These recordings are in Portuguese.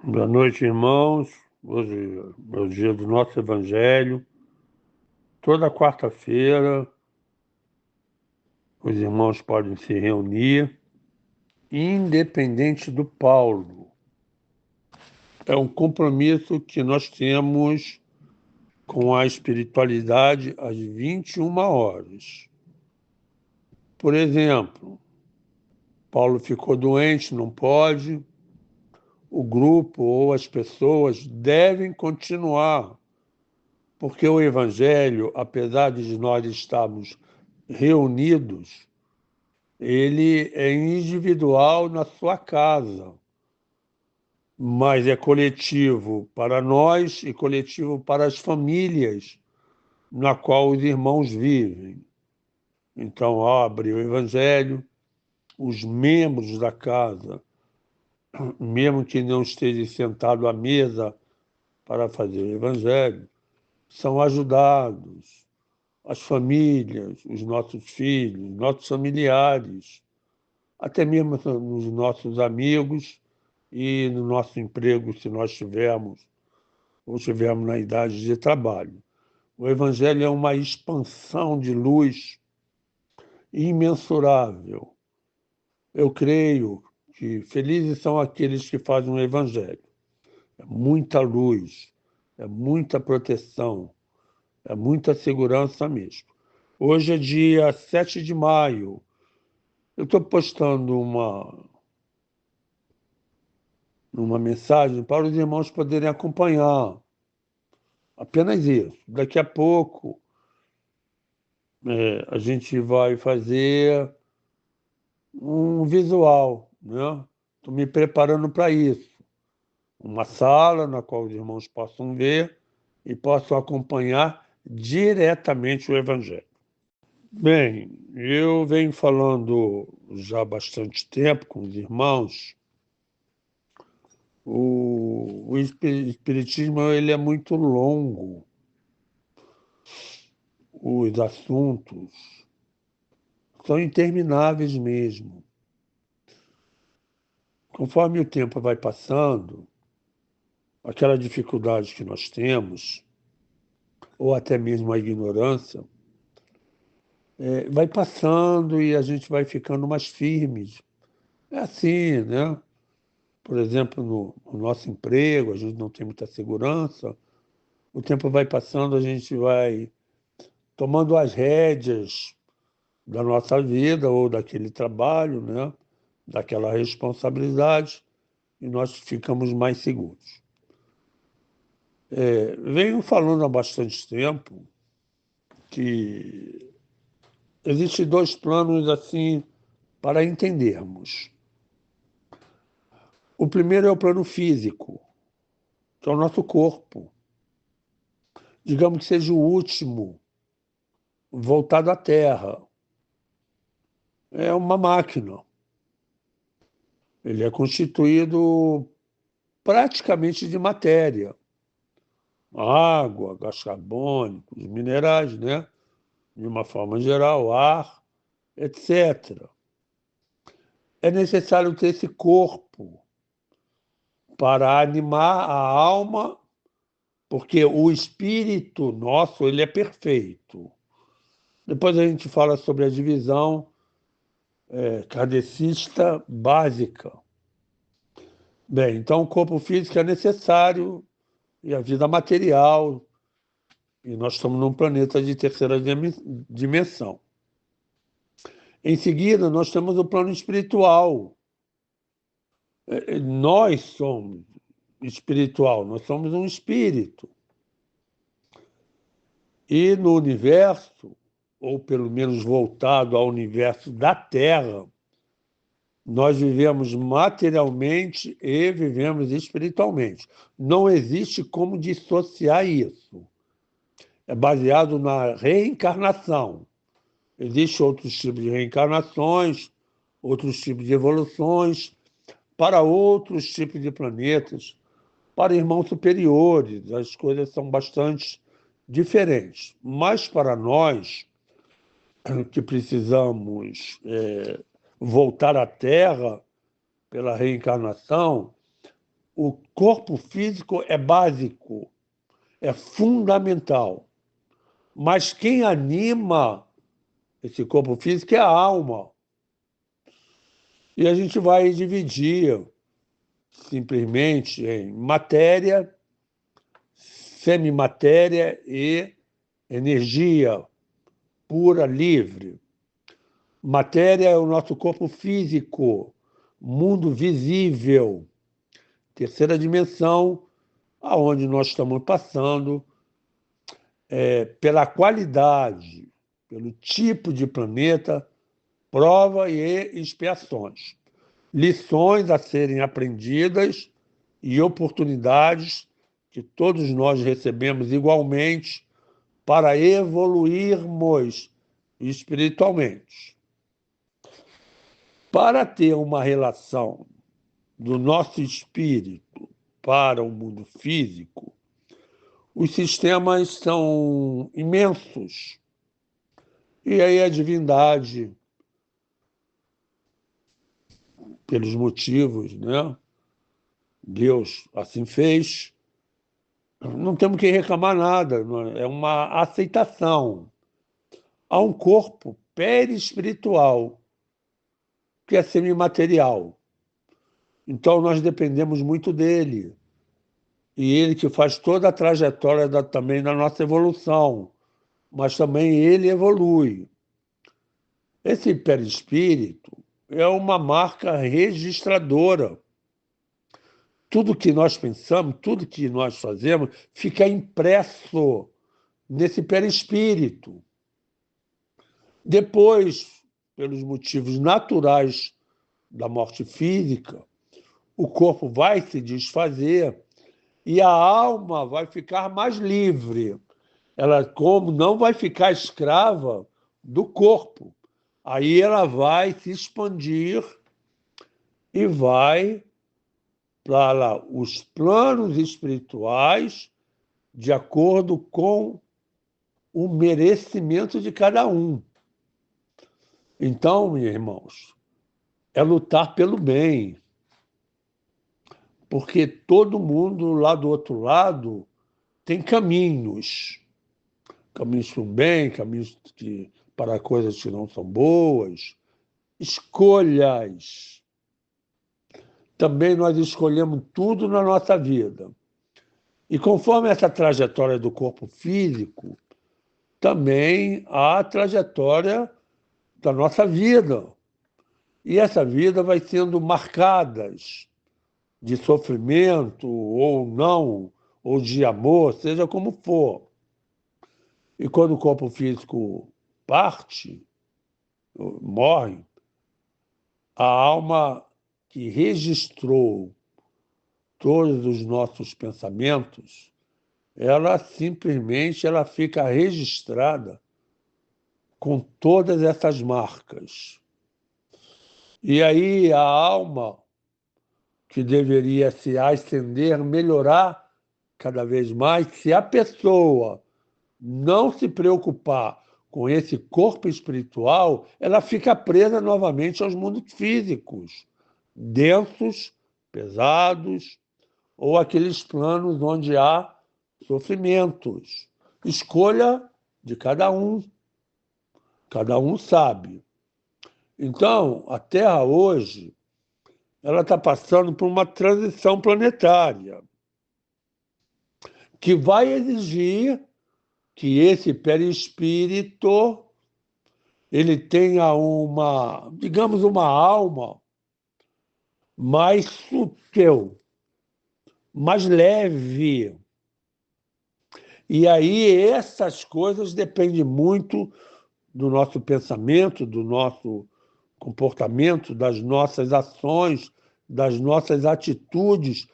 Boa noite, irmãos. Hoje é o dia do nosso Evangelho. Toda quarta-feira, os irmãos podem se reunir, independente do Paulo. É um compromisso que nós temos com a espiritualidade às 21 horas. Por exemplo, Paulo ficou doente, não pode. O grupo ou as pessoas devem continuar, porque o Evangelho, apesar de nós estarmos reunidos, ele é individual na sua casa, mas é coletivo para nós e coletivo para as famílias na qual os irmãos vivem. Então, abre o Evangelho, os membros da casa, mesmo que não esteja sentado à mesa para fazer o Evangelho, são ajudados. As famílias, os nossos filhos, nossos familiares, até mesmo os nossos amigos e no nosso emprego, se nós tivermos ou estivermos na idade de trabalho. O Evangelho é uma expansão de luz imensurável. Eu creio que felizes são aqueles que fazem o Evangelho. É muita luz, é muita proteção, é muita segurança mesmo. Hoje é dia 7 de maio. Eu estou postando uma mensagem para os irmãos poderem acompanhar. Apenas isso. Daqui a pouco a gente vai fazer um visual, né? Estou me preparando para isso. Uma sala na qual os irmãos possam ver e possam acompanhar diretamente o Evangelho. Bem, eu venho falando já há bastante tempo com os irmãos. O Espiritismo ele é muito longo, os assuntos são intermináveis mesmo. Conforme o tempo vai passando, aquela dificuldade que nós temos, ou até mesmo a ignorância, vai passando e a gente vai ficando mais firmes. É assim, né? Por exemplo, no nosso emprego, a gente não tem muita segurança. O tempo vai passando, a gente vai tomando as rédeas da nossa vida ou daquele trabalho, né? Daquela responsabilidade, e nós ficamos mais seguros. Venho falando há bastante tempo que existem dois planos assim para entendermos. O primeiro é o plano físico, que é o nosso corpo. Digamos que seja o último voltado à Terra. É uma máquina. Ele é constituído praticamente de matéria. Água, gás carbônico, os minerais, né? De uma forma geral, ar, etc. É necessário ter esse corpo para animar a alma, porque o espírito nosso ele é perfeito. Depois a gente fala sobre a divisão kardecista básica. Bem, então o corpo físico é necessário e a vida material, e nós estamos num planeta de terceira dimensão. Em seguida, nós temos o plano espiritual. Nós somos espiritual, nós somos um espírito. E no universo, ou pelo menos voltado ao universo da Terra, nós vivemos materialmente e vivemos espiritualmente. Não existe como dissociar isso. É baseado na reencarnação. Existem outros tipos de reencarnações, outros tipos de evoluções, para outros tipos de planetas, para irmãos superiores. As coisas são bastante diferentes. Mas para nós, que precisamos voltar à Terra pela reencarnação, o corpo físico é básico, é fundamental. Mas quem anima esse corpo físico é a alma. E a gente vai dividir simplesmente em matéria, semimatéria e energia pura, livre. Matéria é o nosso corpo físico, mundo visível, terceira dimensão, aonde nós estamos passando pela qualidade, pelo tipo de planeta, prova e expiações. Lições a serem aprendidas e oportunidades que todos nós recebemos igualmente para evoluirmos espiritualmente. Para ter uma relação do nosso espírito para o mundo físico, os sistemas são imensos. E aí a divindade, pelos motivos, né? Deus assim fez, não temos que reclamar nada, é uma aceitação. Há um corpo perispiritual, que é semimaterial. Então nós dependemos muito dele. E ele que faz toda a trajetória também da nossa evolução. Mas também ele evolui. Esse perispírito é uma marca registradora. Tudo que nós pensamos, tudo que nós fazemos, fica impresso nesse perispírito. Depois, pelos motivos naturais da morte física, o corpo vai se desfazer e a alma vai ficar mais livre. Ela, como não vai ficar escrava do corpo, aí ela vai se expandir e vai para os planos espirituais de acordo com o merecimento de cada um. Então, meus irmãos, é lutar pelo bem, porque todo mundo lá do outro lado tem caminhos para o bem, caminhos para coisas que não são boas, escolhas. Também nós escolhemos tudo na nossa vida. E conforme essa trajetória do corpo físico, também há a trajetória da nossa vida. E essa vida vai sendo marcada de sofrimento ou não, ou de amor, seja como for. E quando o corpo físico parte, morre, a alma que registrou todos os nossos pensamentos, ela simplesmente fica registrada com todas essas marcas. E aí a alma, que deveria se ascender, melhorar cada vez mais, se a pessoa não se preocupar com esse corpo espiritual, ela fica presa novamente aos mundos físicos, densos, pesados, ou aqueles planos onde há sofrimentos. Escolha de cada um sabe. Então, a Terra hoje, ela está passando por uma transição planetária que vai exigir que esse perispírito ele tenha digamos, uma alma mais sutil, mais leve. E aí essas coisas dependem muito do nosso pensamento, do nosso comportamento, das nossas ações, das nossas atitudes,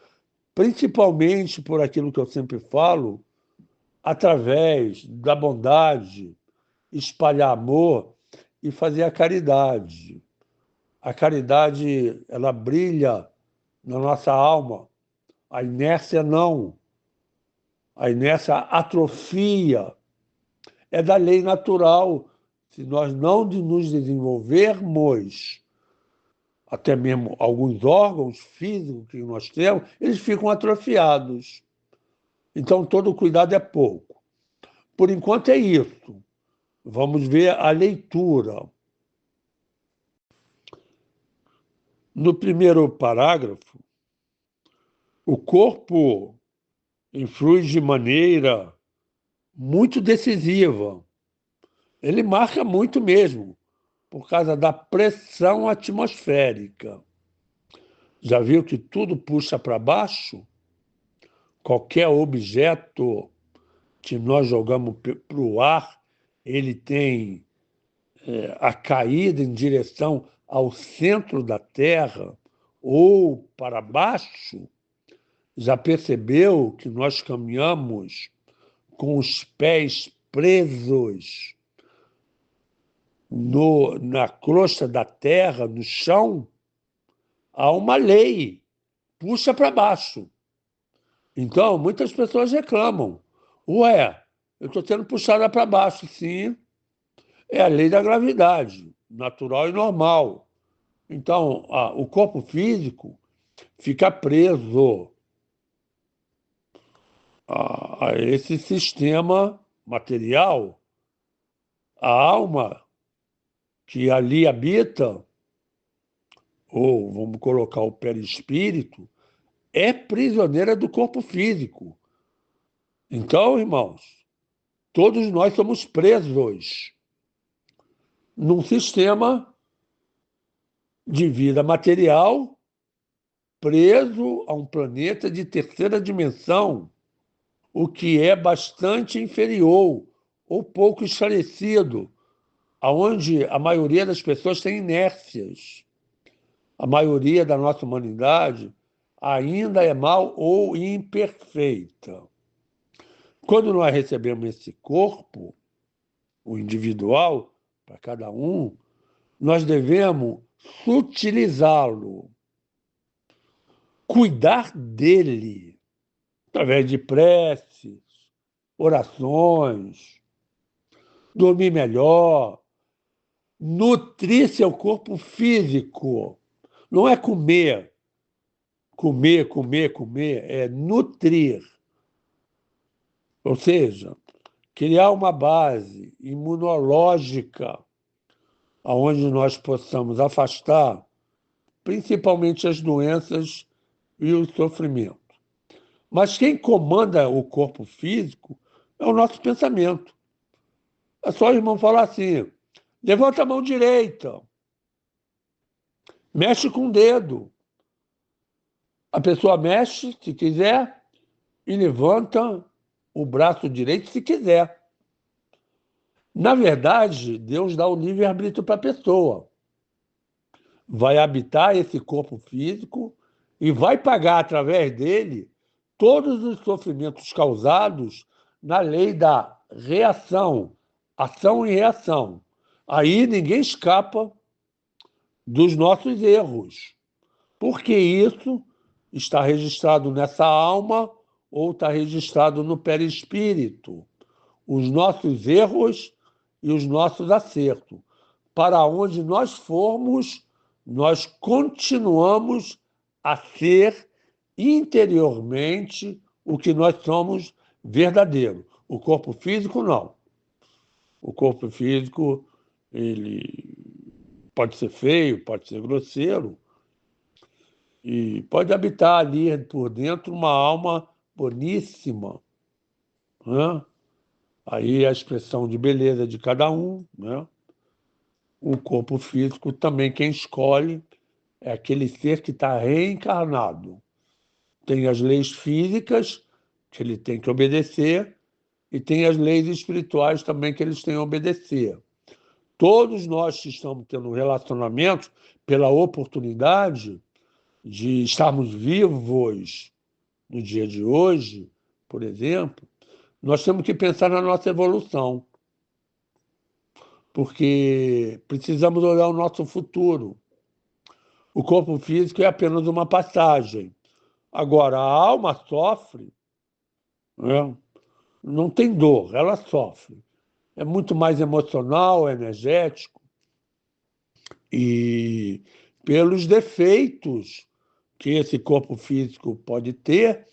principalmente por aquilo que eu sempre falo, através da bondade, espalhar amor e fazer a caridade. A caridade, ela brilha na nossa alma. A inércia não. A inércia atrofia. É da lei natural. Se nós não nos desenvolvermos até mesmo alguns órgãos físicos que nós temos, eles ficam atrofiados. Então, todo cuidado é pouco. Por enquanto é isso. Vamos ver a leitura. No primeiro parágrafo, o corpo influi de maneira muito decisiva. Ele marca muito mesmo, por causa da pressão atmosférica. Já viu que tudo puxa para baixo? Qualquer objeto que nós jogamos para o ar, ele tem a caída em direção ao centro da Terra ou para baixo. Já percebeu que nós caminhamos com os pés presos na crosta da terra, no chão? Há uma lei, puxa para baixo. Então, muitas pessoas reclamam. Ué, eu estou sendo puxada para baixo. Sim, é a lei da gravidade, natural e normal. Então, o corpo físico fica preso a esse sistema material. A alma que ali habita, ou vamos colocar o perispírito, é prisioneira do corpo físico. Então, irmãos, todos nós somos presos num sistema de vida material, preso a um planeta de terceira dimensão, o que é bastante inferior ou pouco esclarecido, aonde a maioria das pessoas tem inércias. A maioria da nossa humanidade ainda é mal ou imperfeita. Quando nós recebemos esse corpo, o individual, para cada um, nós devemos sutilizá-lo, cuidar dele, através de preces, orações, dormir melhor, nutrir seu corpo físico. Não é comer, é nutrir. Ou seja, criar uma base imunológica onde nós possamos afastar principalmente as doenças e o sofrimento. Mas quem comanda o corpo físico é o nosso pensamento. É só o irmão falar assim: levanta a mão direita, mexe com o dedo. A pessoa mexe, se quiser, e levanta o braço direito, se quiser. Na verdade, Deus dá o livre-arbítrio para a pessoa. Vai habitar esse corpo físico e vai pagar através dele todos os sofrimentos causados na lei da reação, ação e reação. Aí ninguém escapa dos nossos erros, porque isso está registrado nessa alma ou está registrado no perispírito. Os nossos erros e os nossos acertos. Para onde nós formos, nós continuamos a ser interiormente o que nós somos verdadeiro. O corpo físico, não. O corpo físico, ele pode ser feio, pode ser grosseiro, e pode habitar ali por dentro uma alma boníssima, né? Aí a expressão de beleza de cada um, né? O corpo físico também, quem escolhe é aquele ser que está reencarnado. Tem as leis físicas que ele tem que obedecer e tem as leis espirituais também que eles têm que obedecer. Todos nós que estamos tendo relacionamentos pela oportunidade de estarmos vivos no dia de hoje, por exemplo, nós temos que pensar na nossa evolução, porque precisamos olhar o nosso futuro. O corpo físico é apenas uma passagem. Agora, a alma sofre, né? Não tem dor, ela sofre. É muito mais emocional, energético. E pelos defeitos que esse corpo físico pode ter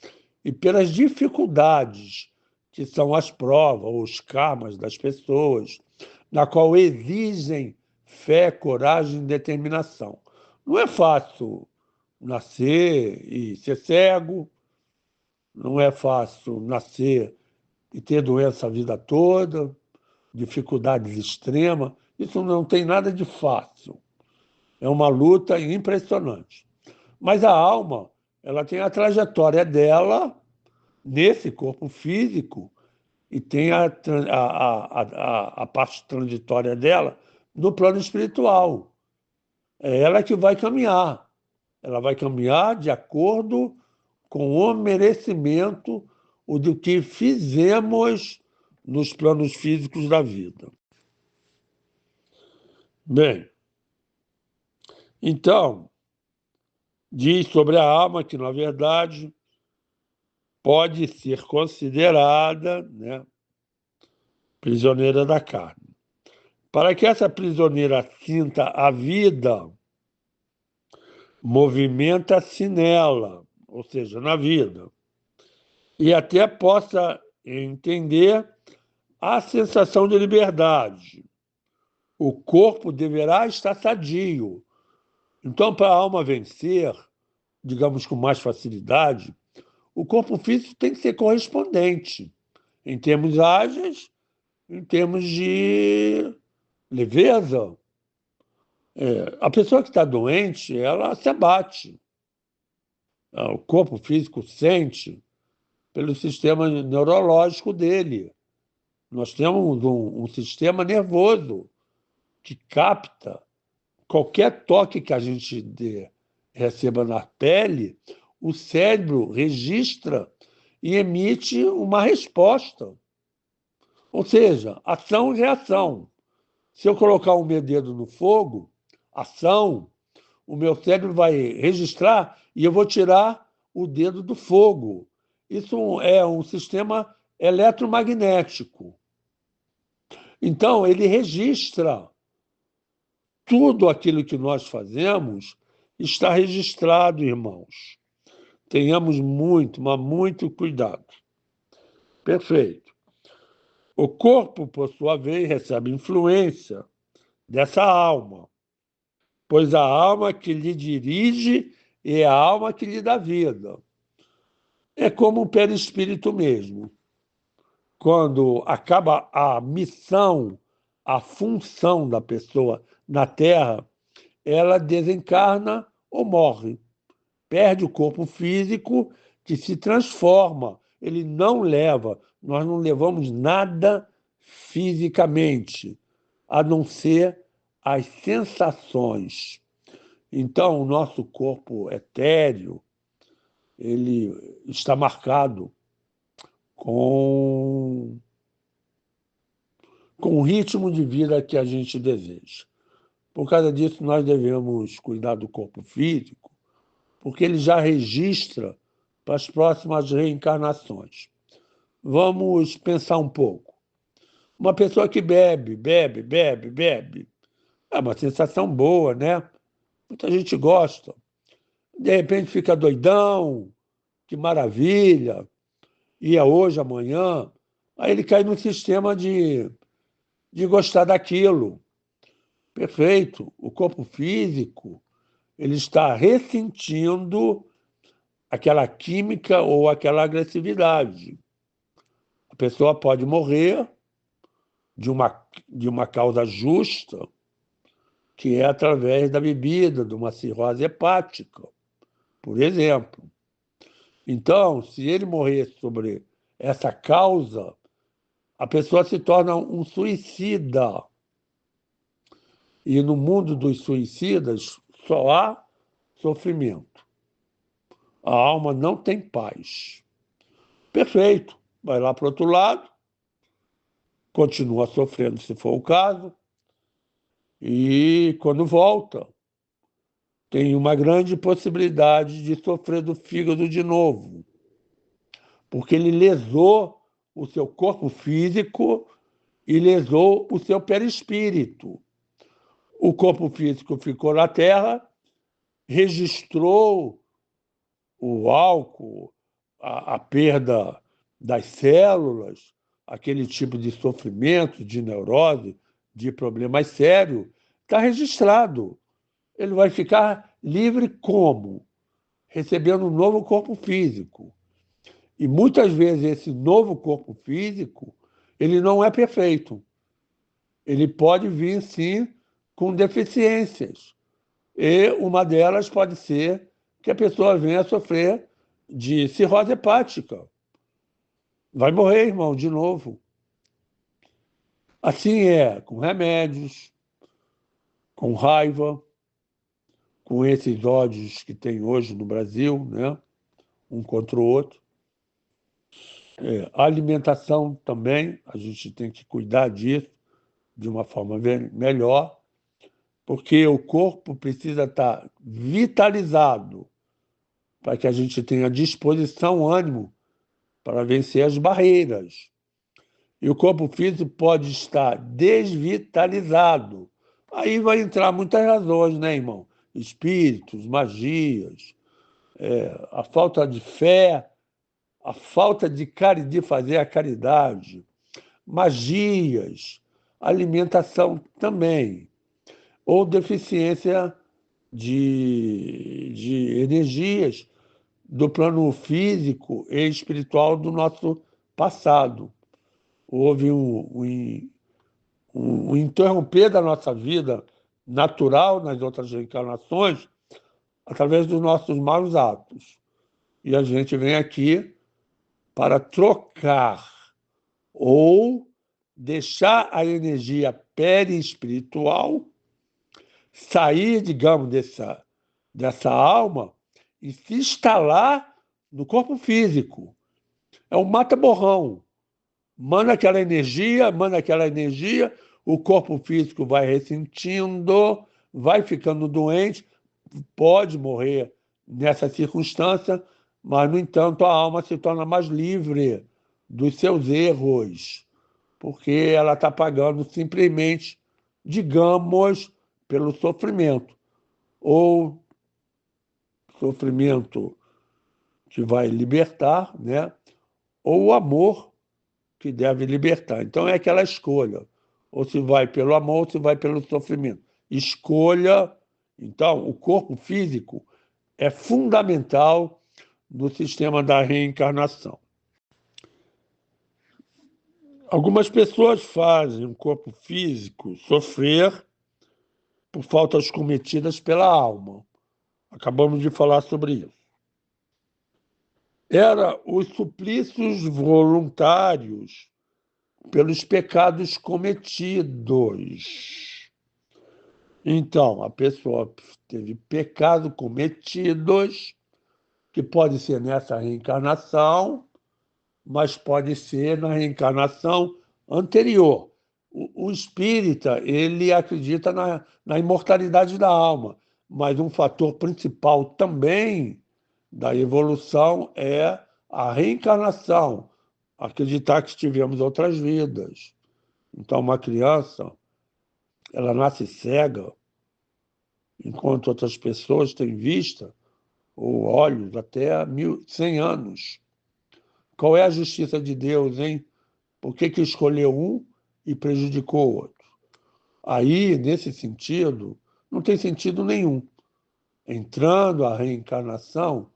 e pelas dificuldades que são as provas ou os karmas das pessoas, na qual exigem fé, coragem e determinação. Não é fácil nascer e ser cego, não é fácil nascer e ter doença a vida toda, dificuldades extremas. Isso não tem nada de fácil. É uma luta impressionante. Mas a alma, ela tem a trajetória dela nesse corpo físico e tem a parte transitória dela no plano espiritual. É ela que vai caminhar. Ela vai caminhar de acordo com o merecimento o do que fizemos nos planos físicos da vida. Bem, então, diz sobre a alma que, na verdade, pode ser considerada, né, prisioneira da carne. Para que essa prisioneira sinta a vida, movimenta-se nela, ou seja, na vida, e até possa entender a sensação de liberdade. O corpo deverá estar sadio. Então, para a alma vencer, digamos com mais facilidade, o corpo físico tem que ser correspondente, em termos ágeis, em termos de leveza. A pessoa que está doente, ela se abate. O corpo físico sente pelo sistema neurológico dele. Nós temos um sistema nervoso que capta qualquer toque que a gente receba na pele, o cérebro registra e emite uma resposta. Ou seja, ação e reação. Se eu colocar o meu dedo no fogo, ação, o meu cérebro vai registrar e eu vou tirar o dedo do fogo. Isso é um sistema eletromagnético. Então, ele registra tudo aquilo que nós fazemos, está registrado, irmãos. Tenhamos muito, mas muito cuidado. Perfeito. O corpo, por sua vez, recebe influência dessa alma, pois a alma que lhe dirige é a alma que lhe dá vida. É como o perispírito mesmo. Quando acaba a missão, a função da pessoa na Terra, ela desencarna ou morre. Perde o corpo físico que se transforma. Ele não leva, nós não levamos nada fisicamente, a não ser as sensações. Então, o nosso corpo etéreo, ele está marcado com o ritmo de vida que a gente deseja. Por causa disso, nós devemos cuidar do corpo físico, porque ele já registra para as próximas reencarnações. Vamos pensar um pouco. Uma pessoa que bebe, é uma sensação boa, né? Muita gente gosta. De repente fica doidão, que maravilha, ia hoje, amanhã. Aí ele cai no sistema de gostar daquilo. Perfeito. O corpo físico, ele está ressentindo aquela química ou aquela agressividade. A pessoa pode morrer de uma causa justa, que é através da bebida, de uma cirrose hepática, por exemplo. Então, se ele morrer sobre essa causa, a pessoa se torna um suicida. E no mundo dos suicidas só há sofrimento. A alma não tem paz. Perfeito. Vai lá para o outro lado, continua sofrendo, se for o caso, e quando volta, tem uma grande possibilidade de sofrer do fígado de novo, porque ele lesou o seu corpo físico e lesou o seu perispírito. O corpo físico ficou na Terra registrou o álcool, a perda das células, aquele tipo de sofrimento, de neurose, de problemas sérios, está registrado. Ele vai ficar livre como? Recebendo um novo corpo físico. E muitas vezes esse novo corpo físico, ele não é perfeito. Ele pode vir, sim, com deficiências. E uma delas pode ser que a pessoa venha a sofrer de cirrose hepática. Vai morrer, irmão, de novo. Assim é com remédios, com raiva, com esses ódios que tem hoje no Brasil, né? Um contra o outro. A alimentação também, a gente tem que cuidar disso de uma forma melhor, porque o corpo precisa estar vitalizado para que a gente tenha disposição, ânimo para vencer as barreiras. E o corpo físico pode estar desvitalizado. Aí vai entrar muitas razões, né, irmão? Espíritos, magias, a falta de fé, a falta de fazer a caridade, magias, alimentação também, ou deficiência de energias do plano físico e espiritual do nosso passado. Houve um interromper da nossa vida natural nas outras reencarnações através dos nossos maus atos. E a gente vem aqui para trocar ou deixar a energia perispiritual sair, digamos, dessa alma e se instalar no corpo físico. É um mata-borrão. Manda aquela energia, o corpo físico vai ressentindo, vai ficando doente, pode morrer nessa circunstância, mas, no entanto, a alma se torna mais livre dos seus erros, porque ela está pagando simplesmente, digamos, pelo sofrimento. Ou sofrimento que vai libertar, né? Ou o amor que deve libertar. Então é aquela escolha. Ou se vai pelo amor, ou se vai pelo sofrimento. Escolha. Então, o corpo físico é fundamental no sistema da reencarnação. Algumas pessoas fazem o corpo físico sofrer por faltas cometidas pela alma. Acabamos de falar sobre isso. Era os suplícios voluntários pelos pecados cometidos. Então, a pessoa teve pecados cometidos, que pode ser nessa reencarnação, mas pode ser na reencarnação anterior. O espírita, ele acredita na imortalidade da alma, mas um fator principal também da evolução é a reencarnação, acreditar que tivemos outras vidas. Então, uma criança, ela nasce cega, enquanto outras pessoas têm vista ou olhos até 100 anos. Qual é a justiça de Deus, hein? Por que escolheu um e prejudicou o outro? Aí, nesse sentido, não tem sentido nenhum. Entrando a reencarnação,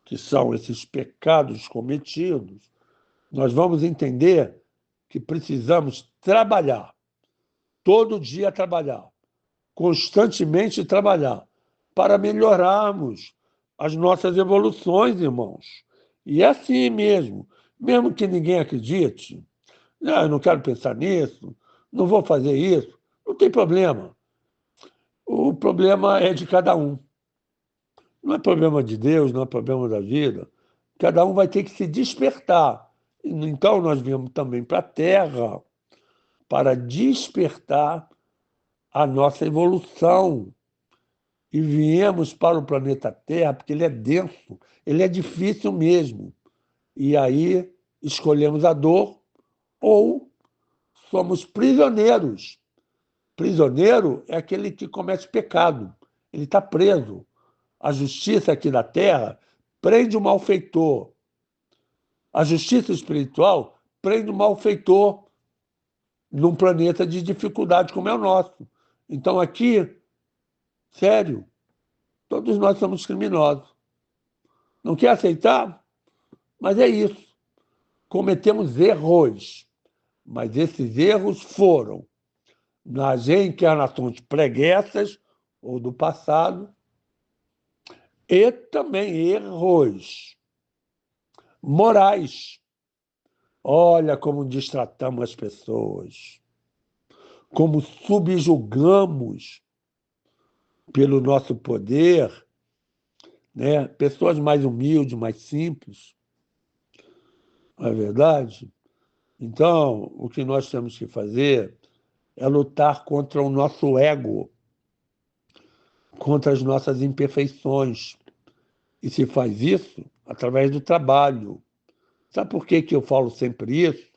que são esses pecados cometidos, nós vamos entender que precisamos trabalhar, todo dia trabalhar, constantemente trabalhar, para melhorarmos as nossas evoluções, irmãos. E é assim mesmo. Mesmo que ninguém acredite, eu não quero pensar nisso, não vou fazer isso, não tem problema. O problema é de cada um. Não é problema de Deus, não é problema da vida. Cada um vai ter que se despertar. Então, nós viemos também para a Terra para despertar a nossa evolução. E viemos para o planeta Terra porque ele é denso, ele é difícil mesmo. E aí escolhemos a dor ou somos prisioneiros. Prisioneiro é aquele que comete pecado, ele está preso. A justiça aqui na Terra prende o malfeitor. A justiça espiritual prende o malfeitor num planeta de dificuldade como é o nosso. Então aqui, sério, todos nós somos criminosos. Não quer aceitar? Mas é isso. Cometemos erros, mas esses erros foram nas reencarnações pregressas ou do passado e também erros morais. Olha como destratamos as pessoas, como subjugamos pelo nosso poder, né? Pessoas mais humildes, mais simples. Não é verdade? Então, o que nós temos que fazer é lutar contra o nosso ego, contra as nossas imperfeições. E se faz isso através do trabalho. Sabe por que eu falo sempre isso?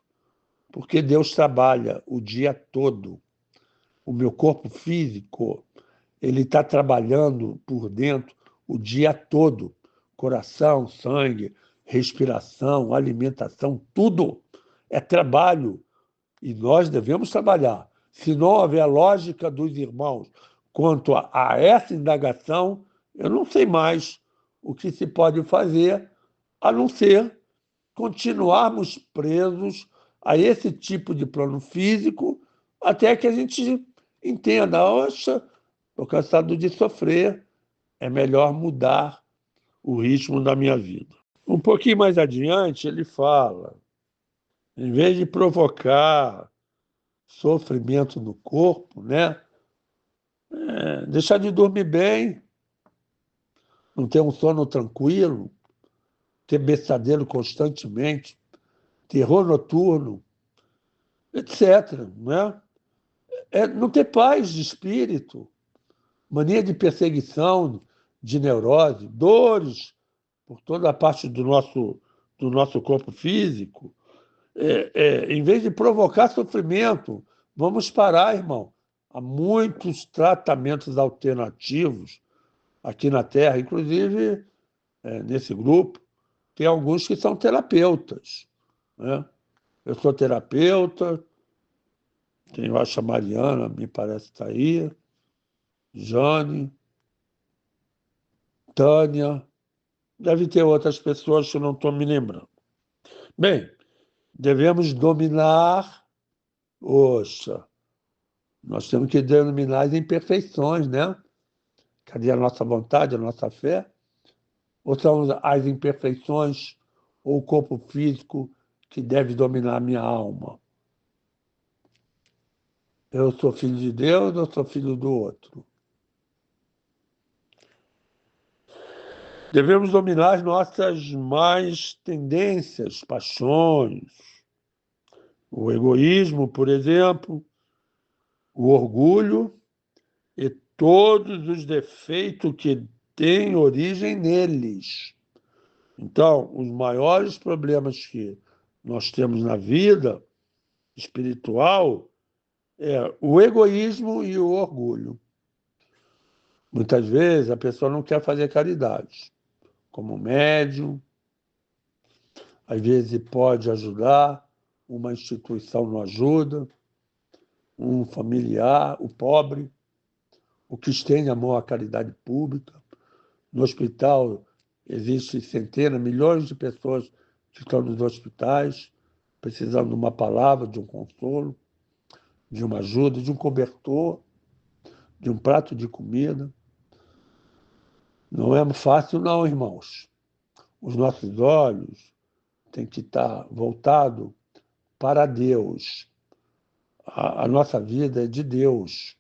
Porque Deus trabalha o dia todo. O meu corpo físico, ele está trabalhando por dentro o dia todo. Coração, sangue, respiração, alimentação, tudo é trabalho. E nós devemos trabalhar. Se não houver a lógica dos irmãos quanto a essa indagação, eu não sei mais o que se pode fazer, a não ser continuarmos presos a esse tipo de plano físico até que a gente entenda, oxa, estou cansado de sofrer, é melhor mudar o ritmo da minha vida. Um pouquinho mais adiante, ele fala, em vez de provocar sofrimento no corpo, né? Deixar de dormir bem, não ter um sono tranquilo, ter pesadelo constantemente, terror noturno, etc. Né? Não ter paz de espírito, mania de perseguição, de neurose, dores por toda a parte do nosso corpo físico. Em vez de provocar sofrimento, vamos parar, irmão. Há muitos tratamentos alternativos aqui na Terra, inclusive nesse grupo, tem alguns que são terapeutas. Né? Eu sou terapeuta, tenho a Mariana, me parece que está aí, Jane, Tânia, deve ter outras pessoas que eu não estou me lembrando. Bem, devemos dominar, nós temos que dominar as imperfeições, né? Cadê a nossa vontade, a nossa fé? Ou são as imperfeições ou o corpo físico que deve dominar a minha alma? Eu sou filho de Deus ou sou filho do outro? Devemos dominar as nossas más tendências, paixões, o egoísmo, por exemplo, o orgulho e todos os defeitos que têm origem neles. Então, os maiores problemas que nós temos na vida espiritual é o egoísmo e o orgulho. Muitas vezes a pessoa não quer fazer caridade, como médium, às vezes pode ajudar, uma instituição não ajuda, um familiar, o pobre, o que estende amor à caridade pública. No hospital existem centenas, milhões de pessoas que estão nos hospitais, precisando de uma palavra, de um consolo, de uma ajuda, de um cobertor, de um prato de comida. Não é fácil, não, irmãos. Os nossos olhos têm que estar voltados para Deus. A nossa vida é de Deus.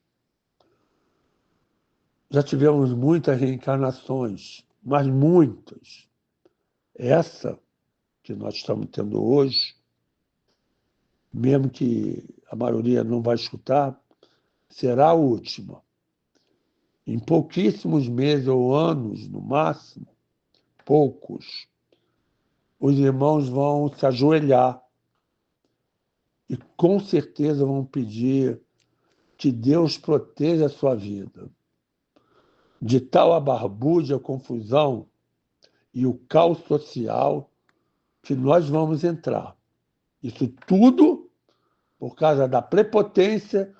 Já tivemos muitas reencarnações, mas muitas. Essa que nós estamos tendo hoje, mesmo que a maioria não vai escutar, será a última. Em pouquíssimos meses ou anos, no máximo, poucos, os irmãos vão se ajoelhar e com certeza vão pedir que Deus proteja a sua vida. de tal a barbúrdia, a confusão e o caos social que nós vamos entrar. Isso tudo por causa da prepotência,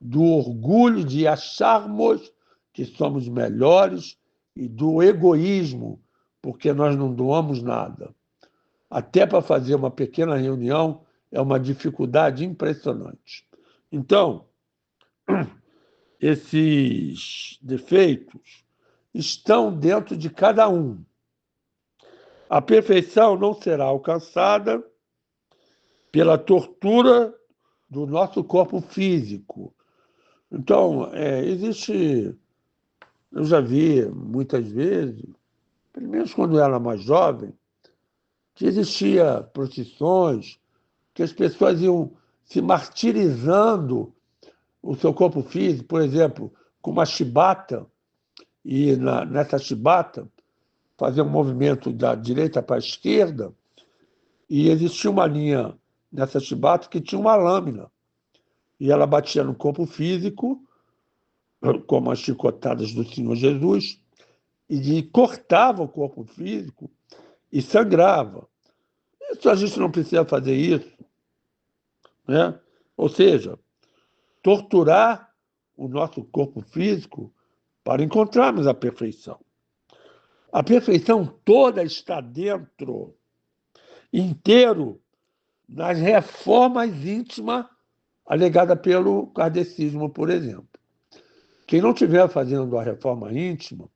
do orgulho de acharmos que somos melhores e do egoísmo, porque nós não doamos nada. Até para fazer uma pequena reunião é uma dificuldade impressionante. Então, esses defeitos estão dentro de cada um. A perfeição não será alcançada pela tortura do nosso corpo físico. Então, existe, eu já vi muitas vezes, pelo menos quando eu era mais jovem, que existia procissões, que as pessoas iam se martirizando o seu corpo físico, por exemplo, com uma chibata, e nessa chibata fazer um movimento da direita para a esquerda, e existia uma linha nessa chibata que tinha uma lâmina, e ela batia no corpo físico, como as chicotadas do Senhor Jesus, e cortava o corpo físico e sangrava. Isso a gente não precisa fazer isso, né? Ou seja, torturar o nosso corpo físico para encontrarmos a perfeição. A perfeição toda está dentro, inteiro, nas reformas íntimas alegadas pelo kardecismo, por exemplo. Quem não estiver fazendo a reforma íntima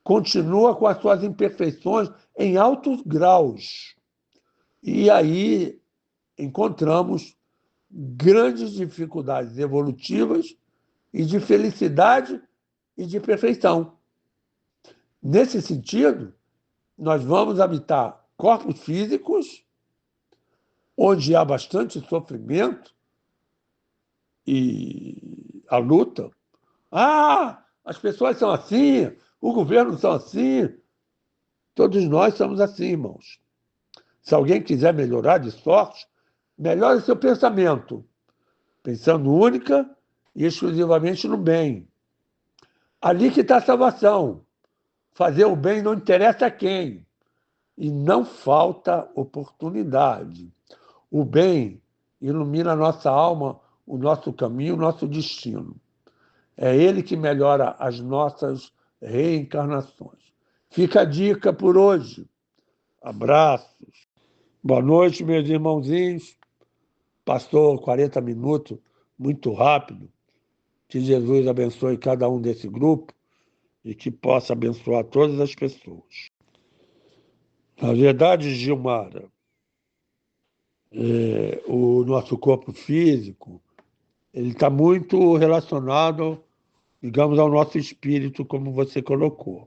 continua com as suas imperfeições em altos graus. E aí encontramos grandes dificuldades evolutivas e de felicidade e de perfeição. Nesse sentido, nós vamos habitar corpos físicos onde há bastante sofrimento e a luta. Ah, as pessoas são assim, o governo são assim. Todos nós somos assim, irmãos. Se alguém quiser melhorar de sorte, melhore seu pensamento, pensando única e exclusivamente no bem. Ali que está a salvação. Fazer o bem não interessa a quem. E não falta oportunidade. O bem ilumina a nossa alma, o nosso caminho, o nosso destino. É ele que melhora as nossas reencarnações. Fica a dica por hoje. Abraços. Boa noite, meus irmãozinhos. Passou 40 minutos, muito rápido. Que Jesus abençoe cada um desse grupo e que possa abençoar todas as pessoas. Na verdade, Gilmara, o nosso corpo físico ele está muito relacionado, digamos, ao nosso espírito, como você colocou.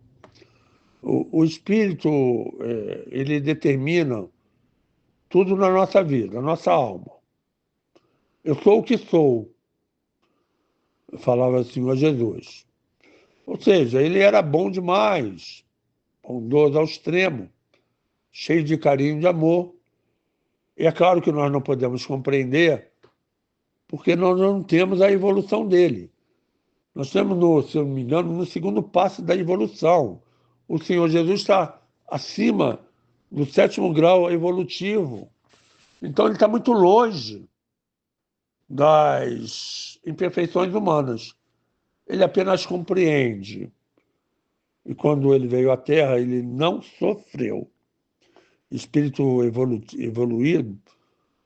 O espírito ele determina tudo na nossa vida, a nossa alma. Eu sou o que sou, falava o Senhor Jesus. Ou seja, ele era bom demais, bondoso ao extremo, cheio de carinho e de amor. E é claro que nós não podemos compreender, porque nós não temos a evolução dele. Nós estamos, se eu não me engano, no segundo passo da evolução. O Senhor Jesus está acima do 7º grau evolutivo. Então, ele está muito longe das imperfeições humanas. Ele apenas compreende. E quando ele veio à Terra, ele não sofreu. Espírito evoluído,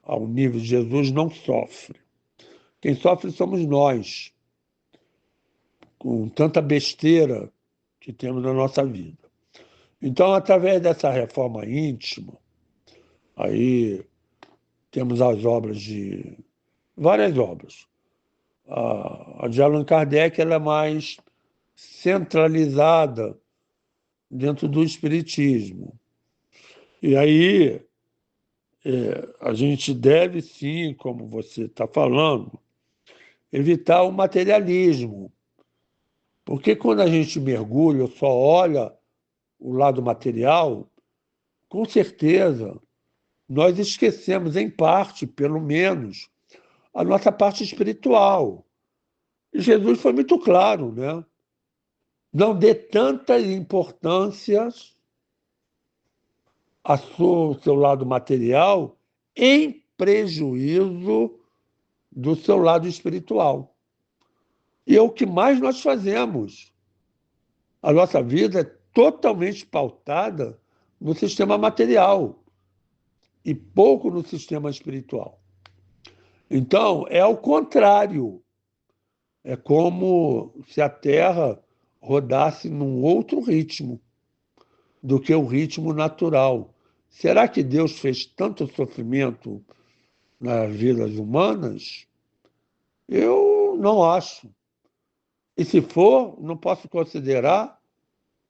ao nível de Jesus, não sofre. Quem sofre somos nós, com tanta besteira que temos na nossa vida. Então, através dessa reforma íntima, aí temos as obras de... várias obras. A de Allan Kardec ela é mais centralizada dentro do Espiritismo. E aí a gente deve, sim, como você está falando, evitar o materialismo. Porque quando a gente mergulha ou só olha o lado material, com certeza nós esquecemos, em parte, pelo menos, a nossa parte espiritual. E Jesus foi muito claro, né? não dê tanta importância ao seu lado material em prejuízo do seu lado espiritual. E é o que mais nós fazemos. A nossa vida é totalmente pautada no sistema material e pouco no sistema espiritual. Então, é ao contrário. É como se a Terra rodasse num outro ritmo do que o ritmo natural. Será que Deus fez tanto sofrimento nas vidas humanas? Eu não acho. E se for, não posso considerar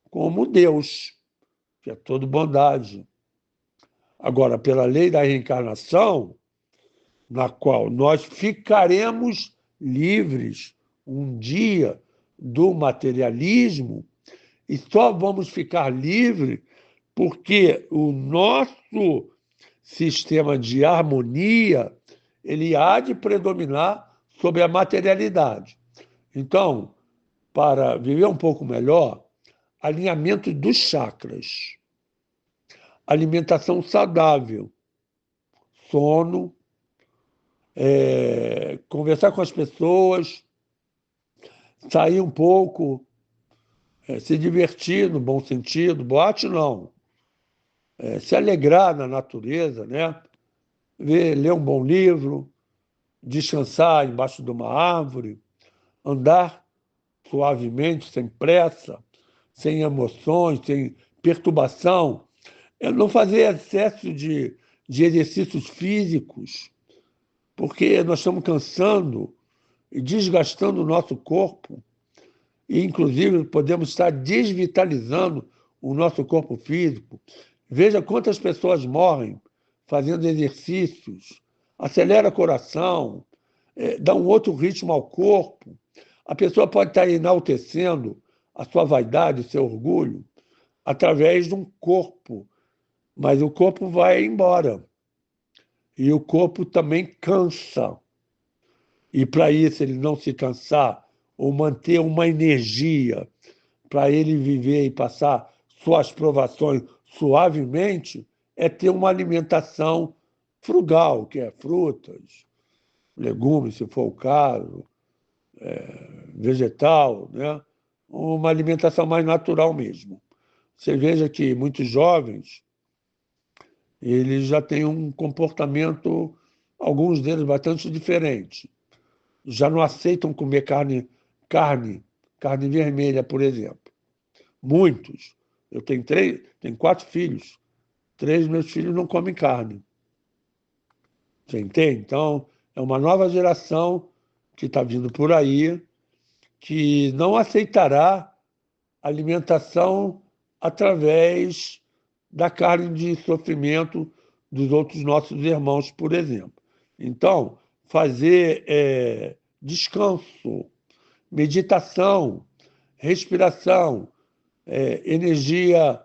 como Deus, que é todo bondade. Agora, pela lei da reencarnação, na qual nós ficaremos livres um dia do materialismo, e só vamos ficar livres porque o nosso sistema de harmonia ele há de predominar sobre a materialidade. Então, para viver um pouco melhor, alinhamento dos chakras, alimentação saudável, sono, conversar com as pessoas, sair um pouco, se divertir no bom sentido, boate não, se alegrar na natureza, né? Ler um bom livro, descansar embaixo de uma árvore, andar suavemente, sem pressa, sem emoções, sem perturbação, não fazer excesso de exercícios físicos, porque nós estamos cansando e desgastando o nosso corpo, e inclusive podemos estar desvitalizando o nosso corpo físico. Veja quantas pessoas morrem fazendo exercícios, acelera o coração, dá um outro ritmo ao corpo. A pessoa pode estar enaltecendo a sua vaidade, o seu orgulho, através de um corpo, mas o corpo vai embora. E o corpo também cansa. E para isso, ele não se cansar ou manter uma energia para ele viver e passar suas provações suavemente, é ter uma alimentação frugal, que é frutas, legumes, se for o caso, vegetal, né? Uma alimentação mais natural mesmo. Você veja que muitos jovens, eles já têm um comportamento, alguns deles bastante diferente. Já não aceitam comer carne vermelha, por exemplo. Muitos. Eu tenho 4 filhos. 3 meus filhos não comem carne. Você entende? Então, é uma nova geração que está vindo por aí que não aceitará alimentação através da carne de sofrimento dos outros nossos irmãos, por exemplo. Então, fazer descanso, meditação, respiração, energia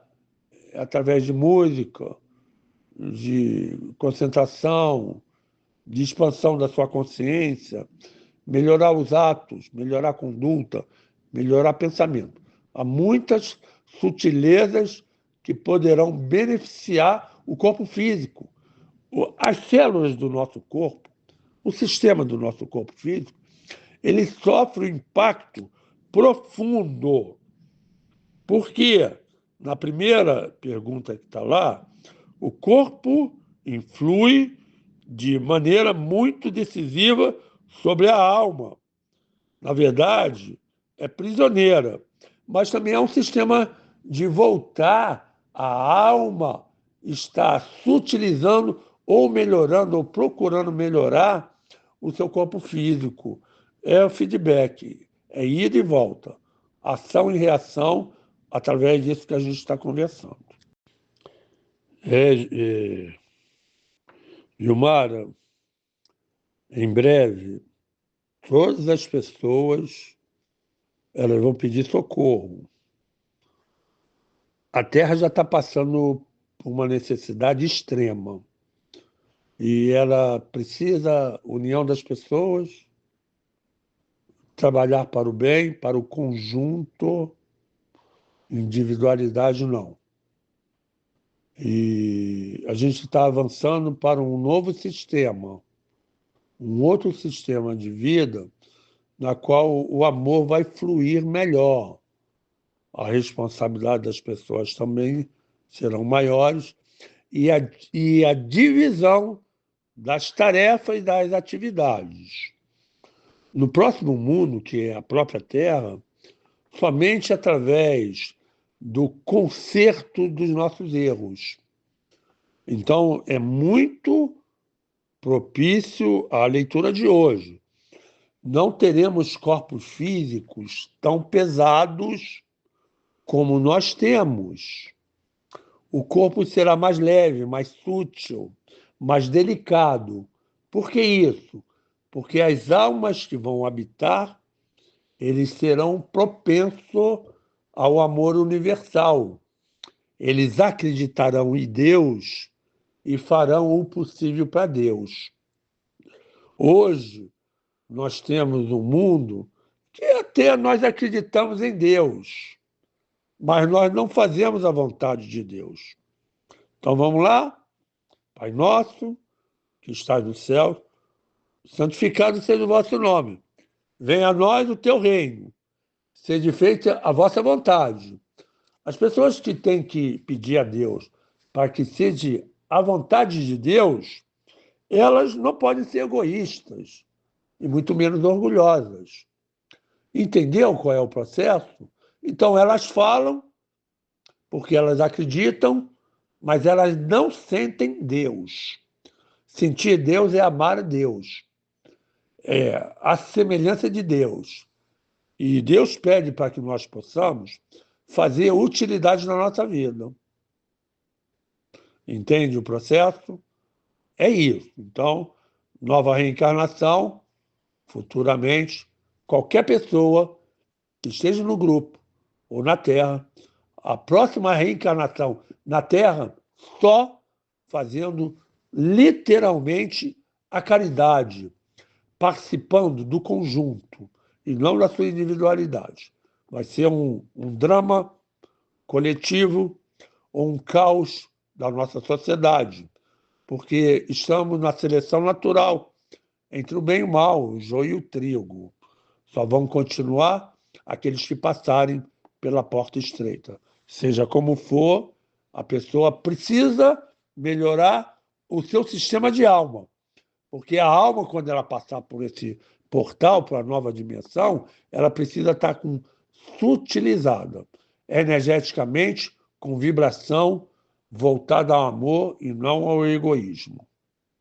através de música, de concentração, de expansão da sua consciência, melhorar os atos, melhorar a conduta, melhorar pensamento. Há muitas sutilezas que poderão beneficiar o corpo físico. As células do nosso corpo, o sistema do nosso corpo físico, ele sofre um impacto profundo. Porque, na primeira pergunta que está lá, o corpo influi de maneira muito decisiva sobre a alma. Na verdade, é prisioneira, mas também é um sistema de voltar a alma está sutilizando ou melhorando ou procurando melhorar o seu corpo físico. É o feedback, é ida e volta, ação e reação através disso que a gente está conversando. Gilmara, em breve, todas as pessoas elas vão pedir socorro. A Terra já está passando por uma necessidade extrema e ela precisa união das pessoas, trabalhar para o bem, para o conjunto, Individualidade, não. E a gente está avançando para um novo sistema, um outro sistema de vida, na qual o amor vai fluir melhor. A responsabilidade das pessoas também serão maiores e a divisão das tarefas e das atividades. No próximo mundo, que é a própria Terra, somente através do conserto dos nossos erros. Então, é muito propício à leitura de hoje. Não teremos corpos físicos tão pesados como nós temos. O corpo será mais leve, mais sutil, mais delicado. Por que isso? Porque as almas que vão habitar, eles serão propensos ao amor universal. Eles acreditarão em Deus e farão o possível para Deus. Hoje, nós temos um mundo que até nós acreditamos em Deus, mas nós não fazemos a vontade de Deus. Então vamos lá? Pai nosso, que estás no céu, santificado seja o vosso nome. Venha a nós o teu reino. Seja feita a vossa vontade. As pessoas que têm que pedir a Deus para que seja a vontade de Deus, elas não podem ser egoístas e muito menos orgulhosas. Entenderam qual é o processo? Então elas falam porque elas acreditam, mas elas não sentem Deus. Sentir Deus é amar a Deus. É a semelhança de Deus. E Deus pede para que nós possamos fazer utilidade na nossa vida. Entende o processo? É isso. Então, nova reencarnação, futuramente, qualquer pessoa que esteja no grupo ou na Terra, a próxima reencarnação na Terra, só fazendo literalmente a caridade, participando do conjunto e não da sua individualidade. Vai ser um drama coletivo ou um caos da nossa sociedade, porque estamos na seleção natural entre o bem e o mal, o joio e o trigo. Só vão continuar aqueles que passarem pela porta estreita. Seja como for, a pessoa precisa melhorar o seu sistema de alma, porque a alma, quando ela passar por esse portal, para a nova dimensão, ela precisa estar sutilizada, energeticamente, com vibração voltada ao amor e não ao egoísmo.